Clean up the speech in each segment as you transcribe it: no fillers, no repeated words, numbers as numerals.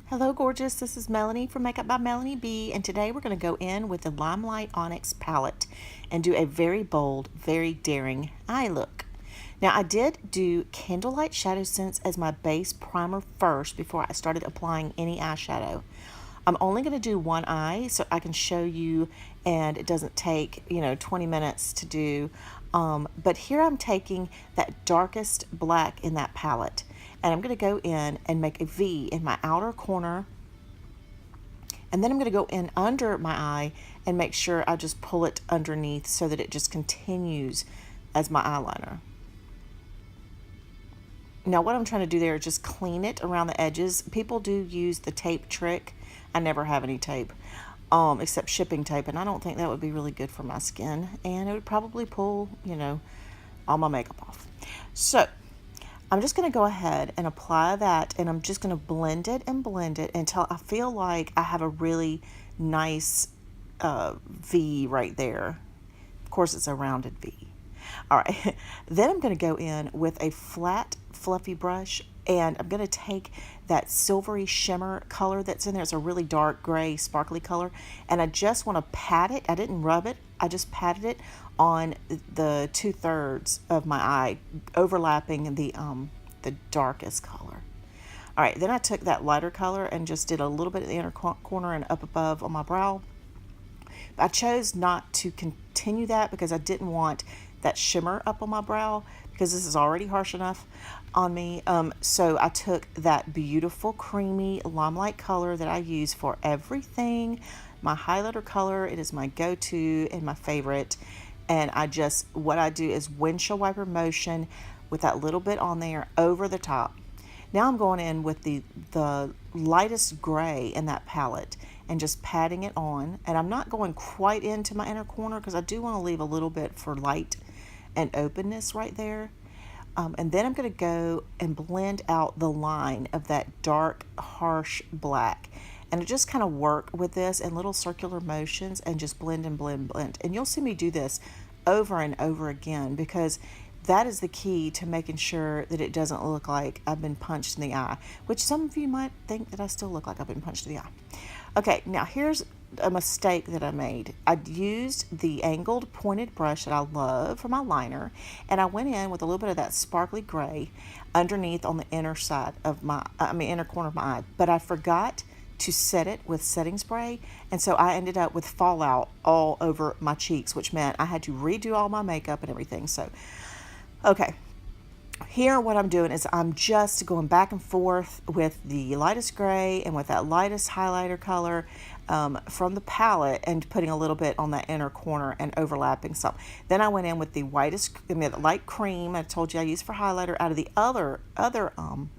Hello gorgeous, this is Melanie from Makeup by Melanie B, and today we're going to go in with the Limelight Onyx palette and do a very bold, very daring eye look. Now I did do Candlelight ShadowSense as my base primer first before I started applying any eyeshadow. I'm only going to do one eye so I can show you, and it doesn't take 20 minutes to do. But here I'm taking that darkest black in that palette, and I'm going to go in and make a V in my outer corner, and then I'm going to go in under my eye and make sure I just pull it underneath so that it just continues as my eyeliner. Now what I'm trying to do there is just clean it around the edges. People do use the tape trick. I never have any tape except shipping tape, and I don't think that would be really good for my skin, and it would probably pull all my makeup off. So I'm just going to go ahead and apply that, and I'm just going to blend it until I feel like I have a really nice V right there. Of course it's a rounded V. All right, then I'm going to go in with a flat fluffy brush, and I'm going to take that silvery shimmer color that's in there. It's a really dark gray sparkly color, and I just want to pat it. I didn't rub it, I just patted it on the 2/3 of my eye, overlapping the darkest color. All right, then I took that lighter color and just did a little bit in the inner corner and up above on my brow. I chose not to continue that because I didn't want that shimmer up on my brow, because this is already harsh enough on me. So I took that beautiful creamy Limelight color that I use for everything, my highlighter color. It is my go-to and my favorite. And what I do is windshield wiper motion with that little bit on there over the top. Now I'm going in with the lightest gray in that palette and just patting it on. And I'm not going quite into my inner corner because I do want to leave a little bit for light and openness right there. And then I'm going to go and blend out the line of that dark, harsh black. And I just kind of work with this in little circular motions and just blend and blend, blend. And you'll see me do this over and over again, because that is the key to making sure that it doesn't look like I've been punched in the eye, which some of you might think that I still look like I've been punched in the eye. Okay, now here's a mistake that I made. I used the angled pointed brush that I love for my liner, and I went in with a little bit of that sparkly gray underneath on the inner side of inner corner of my eye, but I forgot to set it with setting spray, and so I ended up with fallout all over my cheeks, which meant I had to redo all my makeup and everything. So okay, here what I'm doing is I'm just going back and forth with the lightest gray and with that lightest highlighter color from the palette, and putting a little bit on that inner corner and overlapping some. Then I went in with the light cream I told you I use for highlighter out of the other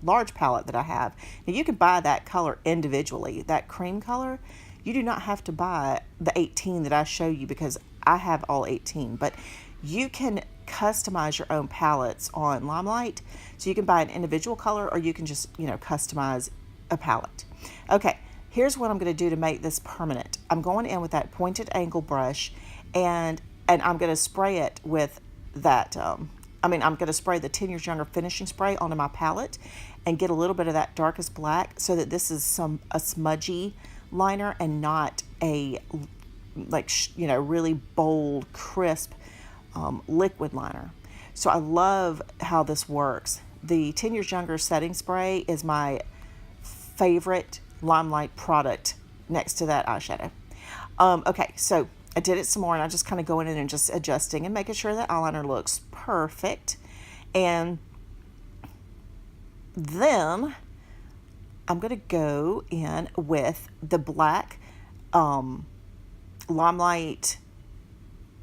large palette that I have. Now you can buy that color individually, that cream color. You do not have to buy the 18 that I show you, because I have all 18, but you can customize your own palettes on Limelight. So you can buy an individual color, or you can just customize a palette. Okay, here's what I'm going to do to make this permanent. I'm going in with that pointed angle brush, and I'm going to spray it with that I'm going to spray the 10 Years Younger finishing spray onto my palette and get a little bit of that darkest black, so that this is a smudgy liner and not a really bold, crisp liquid liner. So I love how this works. The 10 Years Younger setting spray is my favorite Limelight product next to that eyeshadow. Okay, so I did it some more, and I just kind of going in and just adjusting and making sure that eyeliner looks perfect. And then I'm going to go in with the black Limelight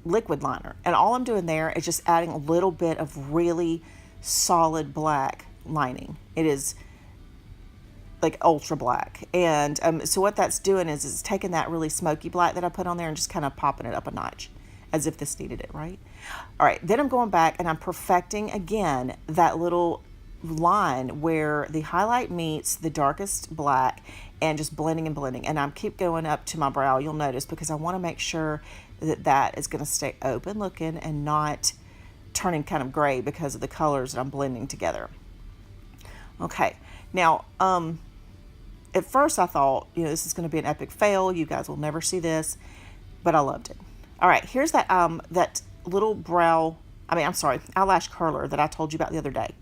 liquid liner, and all I'm doing there is just adding a little bit of really solid black lining. It is like ultra black, and so what that's doing is it's taking that really smoky black that I put on there and just kind of popping it up a notch, as if this needed it, right? All right, then I'm going back and I'm perfecting again that little line where the highlight meets the darkest black, and just blending and blending. And I keep going up to my brow, you'll notice, because I want to make sure that that is going to stay open looking and not turning kind of gray because of the colors that I'm blending together. Okay, now at first I thought, you know, this is going to be an epic fail. You guys will never see this, but I loved it. All right, here's that that little eyelash curler that I told you about the other day.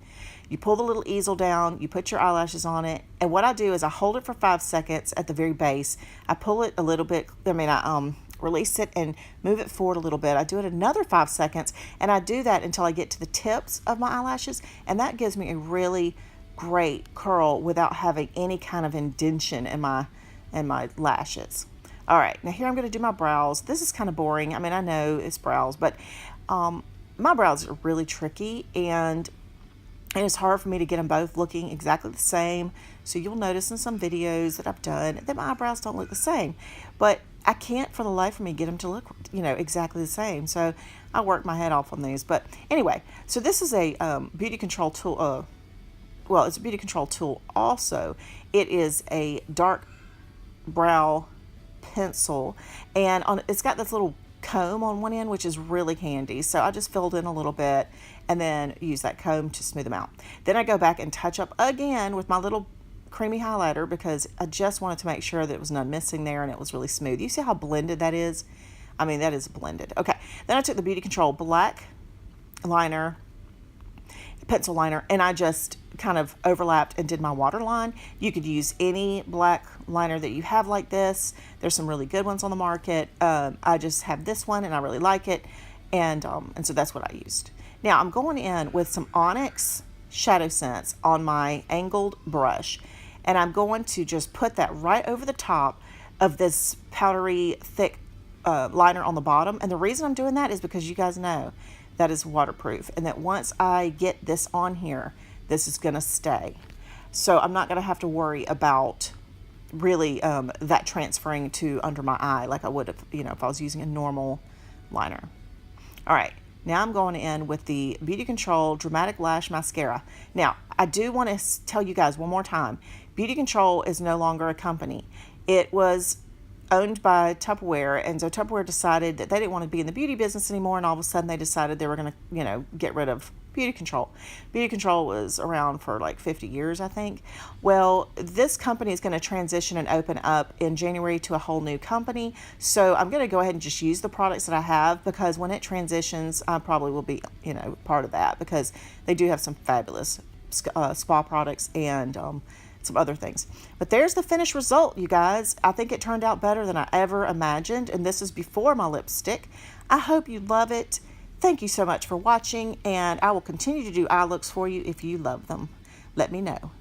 You pull the little easel down, you put your eyelashes on it, and what I do is I hold it for 5 seconds at the very base. I pull it a little bit, I release it and move it forward a little bit. I do it another 5 seconds, and I do that until I get to the tips of my eyelashes, and that gives me a really great curl without having any kind of indentation in my lashes. All right, now here I'm going to do my brows. This is kind of boring. I mean, I know it's brows, but my brows are really tricky, and it's hard for me to get them both looking exactly the same. So you'll notice in some videos that I've done that my eyebrows don't look the same, but I can't for the life of me get them to look, you know, exactly the same. So I work my head off on these. But anyway, so this is a BeautiControl tool. Well, it's a BeautiControl tool also. It is a dark brow pencil, and it's got this little comb on one end, which is really handy. So I just filled in a little bit and then use that comb to smooth them out. Then I go back and touch up again with my little creamy highlighter because I just wanted to make sure that it was none missing there and it was really smooth. You see how blended that is? I mean, that is blended. Okay, then I took the BeautiControl black liner, pencil liner, and I just kind of overlapped and did my waterline. You could use any black liner that you have like this. There's some really good ones on the market. I just have this one and I really like it, and so that's what I used. Now I'm going in with some Onyx ShadowSense on my angled brush, and I'm going to just put that right over the top of this powdery thick liner on the bottom. And the reason I'm doing that is because you guys know that is waterproof, and that once I get this on here, this is going to stay. So I'm not going to have to worry about really that transferring to under my eye like I would have, you know, if I was using a normal liner. All right, now I'm going in with the BeautiControl Dramatic Lash Mascara. Now, I do want to tell you guys one more time, BeautiControl is no longer a company. It was owned by Tupperware, and so Tupperware decided that they didn't want to be in the beauty business anymore, and all of a sudden they decided they were going to, you know, get rid of BeautiControl. BeautiControl was around for like 50 years, I think. Well, this company is going to transition and open up in January to a whole new company, so I'm going to go ahead and just use the products that I have, because when it transitions, I probably will be, you know, part of that, because they do have some fabulous spa products and some other things. But there's the finished result, you guys. I think it turned out better than I ever imagined, and this is before my lipstick. I hope you love it. Thank you so much for watching, and I will continue to do eye looks for you if you love them. Let me know.